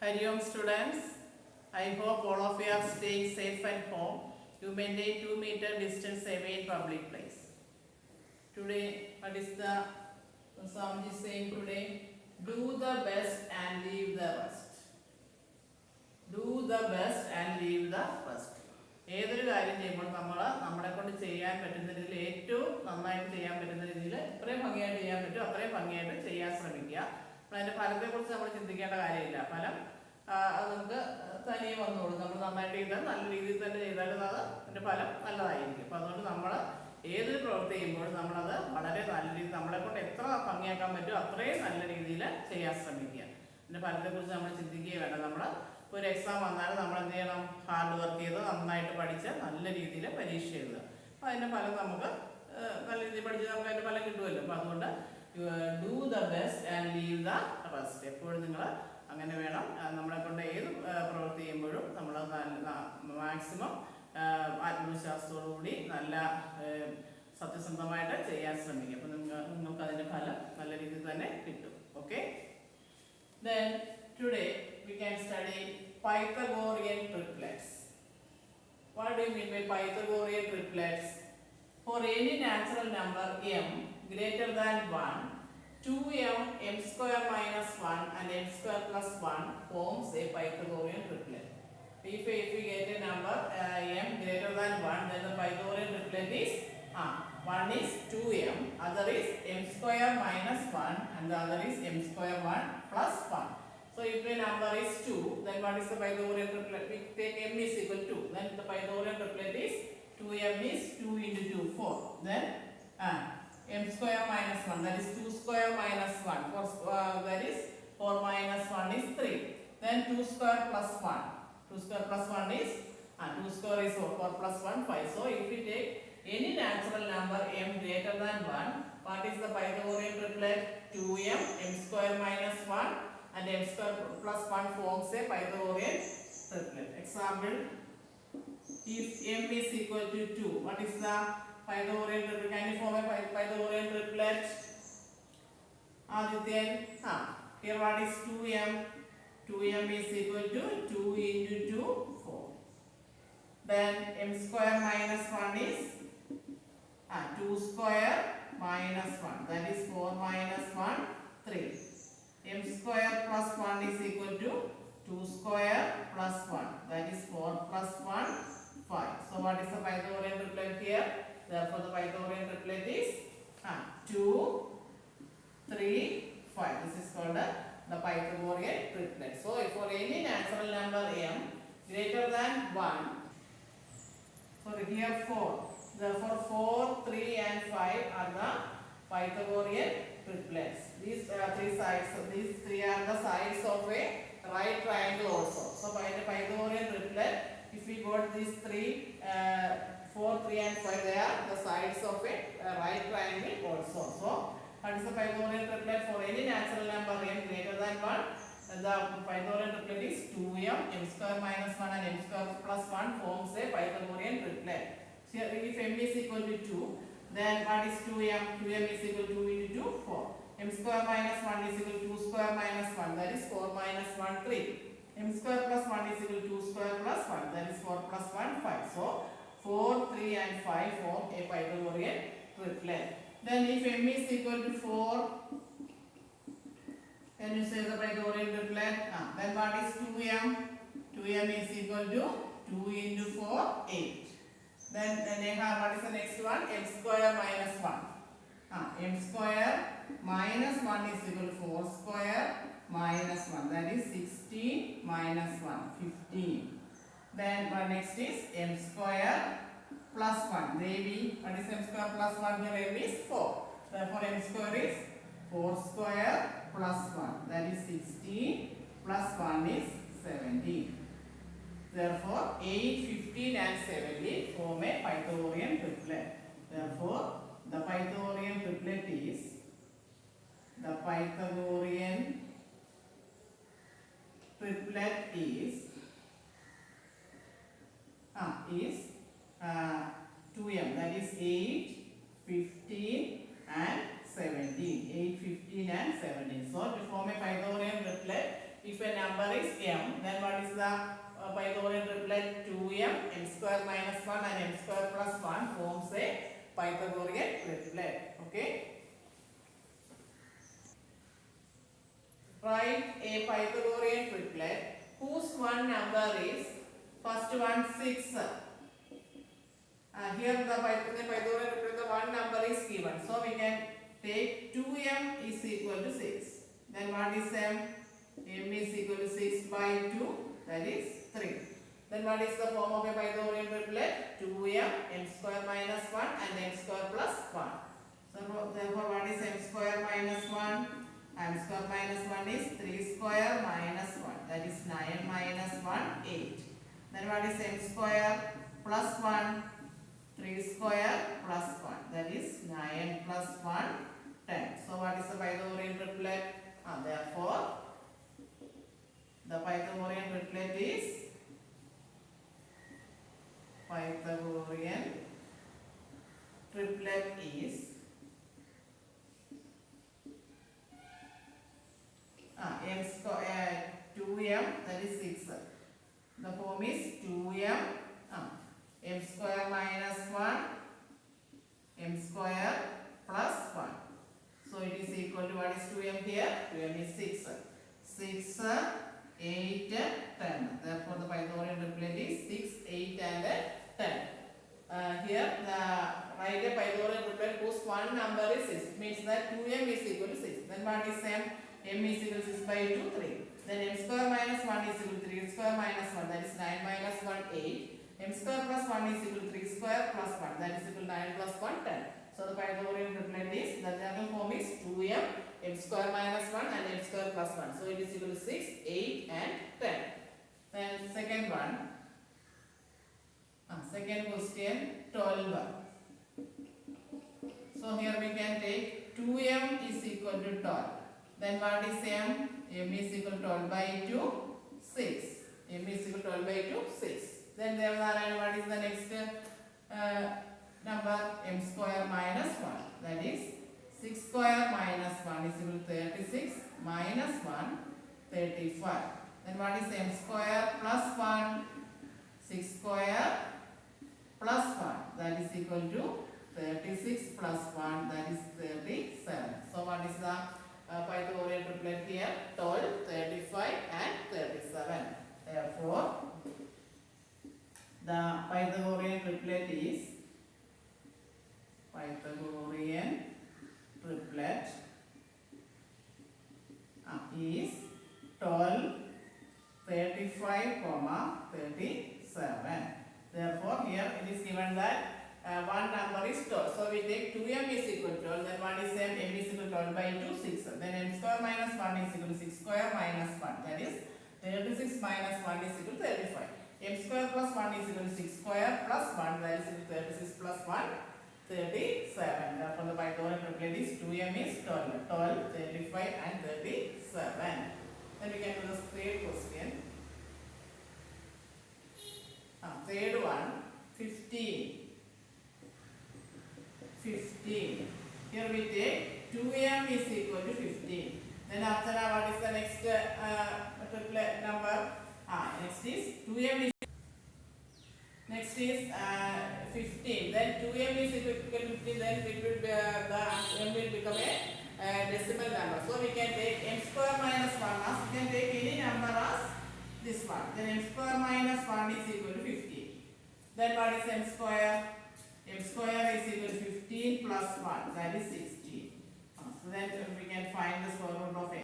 Hari Om students, I hope all of you are staying safe at home. You maintain 2-meter distance away in public place. Today, what is the sound is saying today? Do the best and leave the rest. Do the best and leave the rest. ഏതൊരു കാര്യം ചെയ്യുമ്പോൾ നമ്മളെ കൊണ്ട് ചെയ്യാൻ പറ്റുന്ന രീതിയിൽ ഏറ്റവും നന്നായിട്ട് ചെയ്യാൻ പറ്റുന്ന രീതിയിൽ എത്രയും ഭംഗിയായിട്ട് ചെയ്യാൻ പറ്റും അത്രയും ഭംഗിയായിട്ട് ചെയ്യാൻ ശ്രമിക്കുക. അപ്പോൾ അതിൻ്റെ ഫലത്തെക്കുറിച്ച് നമ്മൾ ചിന്തിക്കേണ്ട കാര്യമില്ല. ഫലം അത് നമുക്ക് തനിയെ വന്നോളും. നമ്മൾ നന്നായിട്ട് ചെയ്താൽ നല്ല രീതിയിൽ തന്നെ ചെയ്താലും അത് അതിൻ്റെ ഫലം നല്ലതായിരിക്കും. അപ്പോൾ അതുകൊണ്ട് നമ്മൾ ഏതൊരു പ്രവൃത്തി ചെയ്യുമ്പോഴും നമ്മളത് വളരെ നല്ല രീതിയിൽ നമ്മളെ കൊണ്ട് എത്ര ഭംഗിയാക്കാൻ പറ്റുമോ അത്രയും നല്ല രീതിയിൽ ചെയ്യാൻ ശ്രമിക്കുക. അതിൻ്റെ ഫലത്തെക്കുറിച്ച് നമ്മൾ ചിന്തിക്കുകയും വേണ്ട. നമ്മൾ ഒരു എക്സാം വന്നാൽ നമ്മൾ എന്ത് ചെയ്യണം? ഹാർഡ് വർക്ക് ചെയ്ത് നന്നായിട്ട് പഠിച്ച് നല്ല രീതിയിൽ പരീക്ഷ എഴുതുക. അപ്പോൾ അതിൻ്റെ ഫലം നമുക്ക് നല്ല രീതിയിൽ പഠിച്ച് നമുക്ക് അതിൻ്റെ ഫലം കിട്ടുമല്ലോ. അപ്പോൾ അതുകൊണ്ട് do the best and leave the rest. എപ്പോഴും നിങ്ങൾ അങ്ങനെ വേണം. നമ്മളെ കൊണ്ട് ഏത് പ്രവൃത്തി ചെയ്യുമ്പോഴും നമ്മൾ മാക്സിമം ആത്മവിശ്വാസത്തോടുകൂടി നല്ല സത്യസന്ധമായിട്ട് ചെയ്യാൻ ശ്രമിക്കും. അപ്പോൾ നിങ്ങൾക്ക് അതിൻ്റെ ഫലം നല്ല രീതിയിൽ തന്നെ കിട്ടും. Okay, then today we can study Pythagorean triplets. What do you mean by Pythagorean triplets? For any natural number m greater than 1, 2m, m square minus 1 and m square plus 1 forms a Pythagorean triplet. If we get a number m greater than 1, then the Pythagorean triplet is one is 2m, other is m square minus 1 and the other is m square 1 plus 1. So if a number is 2, then what is the Pythagorean triplet? We take m is equal to, then the Pythagorean triplet is 2m is 2 into 2, 4. Then m square minus 1, that is 2 square minus 1, that is 4 minus 1 is 3. Then 2 square plus 1, 2 square plus 1 is 2 square is 4 plus 1 5. So if we take any natural number m greater than 1, what is the Pythagorean triplet? 2m, m square minus 1 and m square plus 1 forms a Pythagorean triplet. Example, if m is equal to 2, what is the Pythagorean triplet? Can you form a Pythagorean triplet? Adityan, here what is 2m? 2m is equal to 2 into 2, 4. Then m square minus 1 is 2 square minus 1, that is 4 minus 1, 3. M square plus 1 is equal to 2 square plus 1, that is 4 plus 1, 5. So what is the Pythagorean triplet here? Therefore the Pythagorean triplet is 2, 3, 5. This is called the Pythagorean triplet. So for any natural number m greater than 1, so here 4. Therefore 4, 3 and 5 are the Pythagorean triplets. These three are the sides of a right triangle also. So by the Pythagorean triplet, if we got these 3, 4, 3 and 5, they are the sides of a right triangle also. So what is the Pythagorean triplet? For any natural number m greater than 1, the Pythagorean triplet is 2m, m square minus 1 and m square plus 1 forms a Pythagorean triplet. So if m is equal to 2, then what is 2m? 2m is equal to 2 into 2, 4. M square minus 1 is equal to 2 square minus 1, that is 4 minus 1, 3. M square plus 1 is equal to 2 square plus 1, that is 4 plus 1, 5. So 4, 3 and 5 form a Pythagorean triplet. Then if m is equal to 4, can you say the Pythagorean triplet? Then what is 2m? 2m is equal to 2 into 4, 8. Then what is the next one? M square minus 1. M square minus 1 is equal to 4 square minus 1. That is 16 minus 1, 15. Then what next is m square plus 1. Maybe what is m square plus 1 here? M is 4. Therefore m square is 4 square plus 1. That is 16 plus 1 is 17. Therefore 8, 15 and 17 form a Pythagorean triplet. Therefore the Pythagorean triplet is 2m, that is 8, 15 and 17. 8, 15 and 17. So to form a Pythagorean triplet, if a number is m, then what is the Pythagorean triplet? 2m, m square minus 1 and m square plus 1 forms a Pythagorean triplet. Okay. Write a Pythagorean triplet whose one number is first one 6. Here the Pythagorean triplet, the one number is given. So we can take 2m is equal to 6. Then what is m? M is equal to 6 by 2, that is 3. Then what is the form of a Pythagorean triplet? 2m, m square minus 1 and m square plus 1. So therefore what is m square minus 1? M square minus 1 is 3 square minus 1, that is 9 minus 1, 8. Then what is m square plus 1? 3 square plus 1, that is 9 plus 1, 10. So what is the Pythagorean triplet? Therefore the Pythagorean triplet is m square 2m, that is 6. The form is 2m, m square minus 1, m square plus 1. So it is equal to, what is 2m here? 2m is 6. 6, 8, 10. Therefore the Pythagorean triplet is 6, 8 and 10. Here the write a Pythagorean triplet whose one number is 6. Means that 2m is equal to 6. Then what is m? M is equal to 6 by 2, 3. Then m square minus 1 is equal to 3 square minus 1, that is 9 minus 1, 8. M square plus 1 is equal to 3 square plus 1, that is equal to 9 plus 1, 10. So the Pythagorean triplet is, the general form is 2m, m square minus 1 and m square plus 1. So it is equal to 6, 8 and 10. Then second one, second question, 12. So here we can take 2m is equal to 12. Then what is m? M is equal to 12 by 2, 6. M is equal to 12 by 2, 6. Then what is the next number? M square minus 1. That is 6 square minus 1 is equal to 36 minus 1, 35. Then what is m square plus 1? 6 square plus 1. That is equal to 36 plus 1, that is 37. So what is the Pythagorean triplet here? 12, 35 and 37. Therefore the Pythagorean triplet is is 12, 35, 37. Therefore here it is given that one number is 12. So we take 2m is equal to 12. Then what is m? M is equal to 12 by 2, 6. Then m square minus 1 is equal to 6 square minus 1. That is 36 minus 1 is equal to 35. M square plus 1 is equal to 6 square plus 1. That is equal to 36 plus 1, 37. Therefore the Pythagorean triplet is 2m is 12, 12, 35 and 37. Then we can do the third question. Third one, 15. 15. Here we take 2m is equal to 15. Then after that, what is the next triplet number? Next is 2m is 15. Then 2m is equal to 15. Then it will be, the m will become a decimal number. So we can take m square minus 1 as we can take any number as this one. Then m square minus 1 is equal to 15. Then what is m square? M square is equal to 15 plus 1, that is 16. So then we can find the square root of m.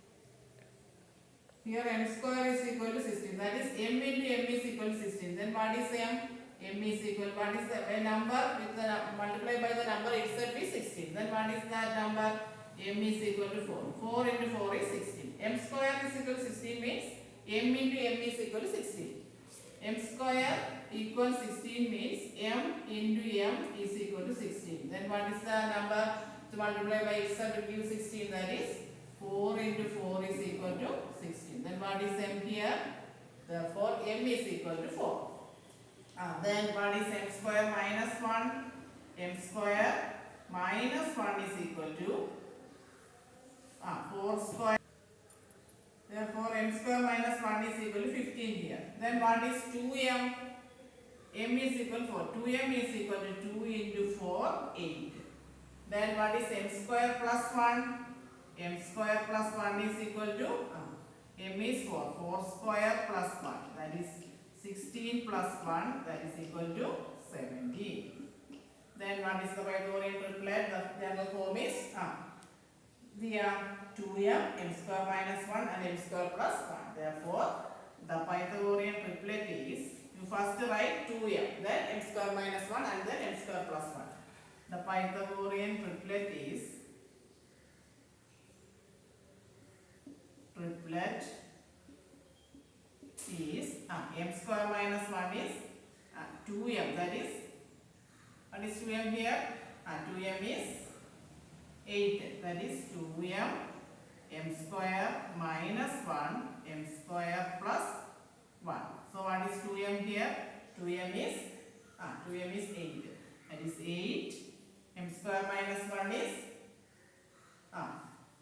Here m square is equal to 16, that is m into m is equal to 16. Then what is m? M is equal, what is the number with the multiplied by the number itself is 16. Then what is that number? M is equal to 4. 4 into 4 is 16. M square is equal to 16 means m into m is equal to 16. M square equals 16 means m into m is equal to 16. Then what is the number to multiply by itself to give 16? That is 4 into 4 is equal to 16. Then what is m here? Therefore m is equal to 4. Then what is m square minus 1? M square minus 1 is equal to 4 square Therefore, m square minus 1 is equal to 15 here. Then what is 2m? M is equal to 4. 2m is equal to 2 into 4, 8. Then what is m square plus 1? M square plus 1 is equal to m is 4. 4 square plus 1, that is 16 plus 1, that is equal to 17. Then what is the Pythagorean triplet? The general form is the 2m, m square minus 1 and m square plus 1. Therefore, the Pythagorean triplet is, you first write 2m, then m square minus 1 and then m square plus 1. The Pythagorean triplet is m square minus 1 is 2m, that is, what is 2m here? 2m is 8, that is 2m, m square minus 1, m square plus 1. So what is 2m here? 2m is 8, that is 8, m square minus 1 is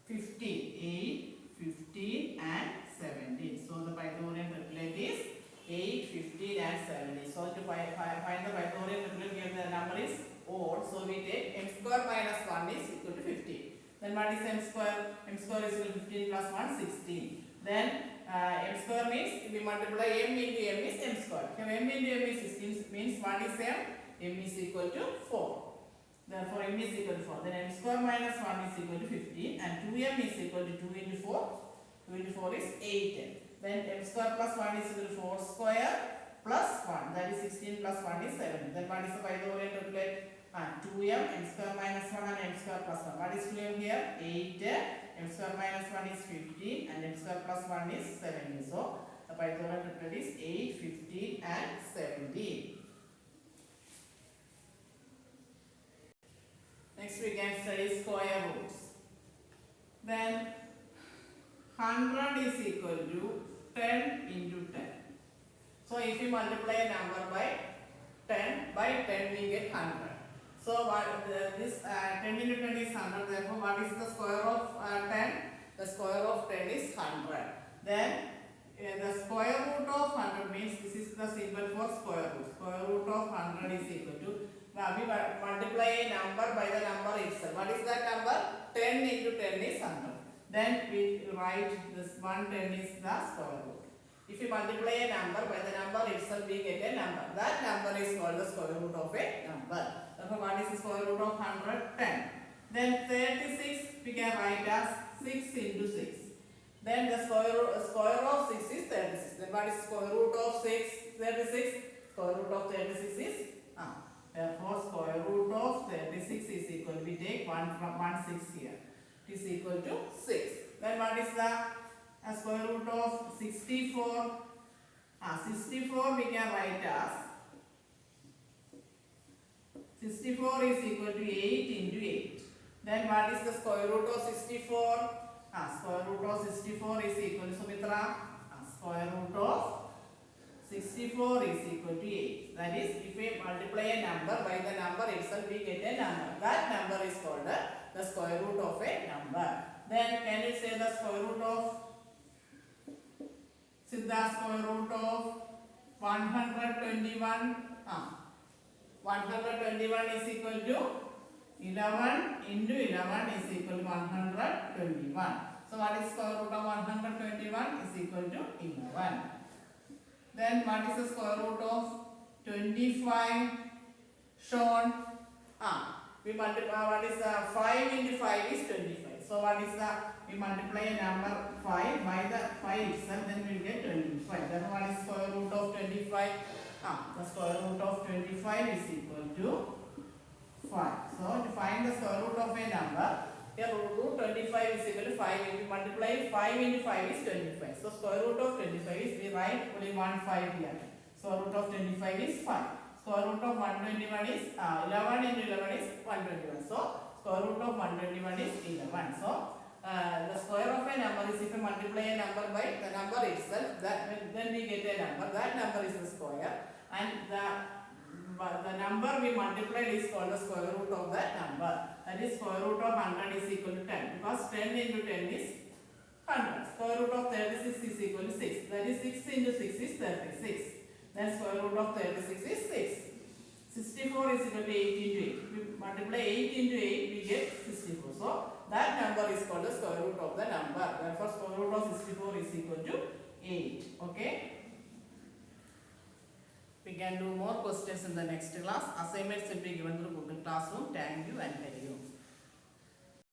15, 8, 15 and 17. So the Pythagorean triplet is 8, 15 and 17. So to find the Pythagorean triplet here, the number is odd. So we take m square minus 1 is equal to 15. Then what is m square? M square is equal to 15 plus 1, 16. Then m square means if we multiply m into m is m square. If m into m is 16 means what is m? M is equal to 4. Therefore m is equal to 4. Then m square minus 1 is equal to 15 and 2m is equal to 2 into 4. 2 into 4 is 8. Then m square plus 1 is equal to 4 square plus 1, that is 16 plus 1 is 7. Then what is the Pythagorean triplet? 2m, m square minus 1 and m square plus 1. What is 2m here? 8, m square minus 1 is 15 and m square plus 1 is 17. So the Pythagorean triplet is 8, 15 and 17. Next we can study square roots. Then 100 is equal to 10 into 10. So if you multiply a number by 10, we get 100. So what this 10 into 10 is 100. Therefore, what is the square of 10? The square of 10 is 100. Then the square root of 100 means this is the symbol for square root. Square root of 100 is equal to, we multiply a number by the number itself. What is that number? 10 into 10 is 100. Then we write this 110 is the square root. If you multiply a number by the number itself, we get a number. That number is called the square root of a number. Therefore, what is the square root of 110? Then 36 we can write as 6 into 6. Then the square of 6 is 36. Then what is square root of 36? Square root of 36 is therefore square root of 36 is equal, we take 1 from 1 6 here. It is equal to 6. Then what is the square root of 64? 64 we can write as 64 is equal to 8 into 8. Then what is the square root of 64? Square root of 64 is equal to Sumitra. Square root of 64 is equal to 8. That is, if we multiply a number by the number itself, we get a number. That number is called the square root of a number. Then can you say the square root of square root of 121? 121 is equal to 11 into 11 is equal to 121. So what is square root of 121 is equal to 11. Then what is the square root of 25 shown? We multiply, what is the 5 into 5 is 25. So what is the, we multiply a number 5 by the 5 itself, then we will get 25. Then what is square root of 25? The square root of 25 is equal to 5. So to find the square root of a number, here root 25 is equal to 5. If we multiply 5 into 5 is 25. So square root of 25 is, we write only 1 5 here. Square root of 25 is 5. Square root of 121 is 11 into 11 is 121. So square root of 121 is 11. So the square of a number is, if you multiply a number by the number itself, then we get a number. That number is the square, and the number we multiplied is called the square root of that number. That is, square root of 100 is equal to 10, because 10 into 10 is 100. Square root of 36 is equal to 6. That is 6 into 6 is 36. Then square root of 36 is 6. 64 is equal to 8 into 8. We multiply 8 into 8, we get 64. So that number is called the square root of the number. Therefore, square root of 64 is equal to 8. Okay. We can do more questions in the next class. Assignments will be given through Google Classroom. Thank you and very you.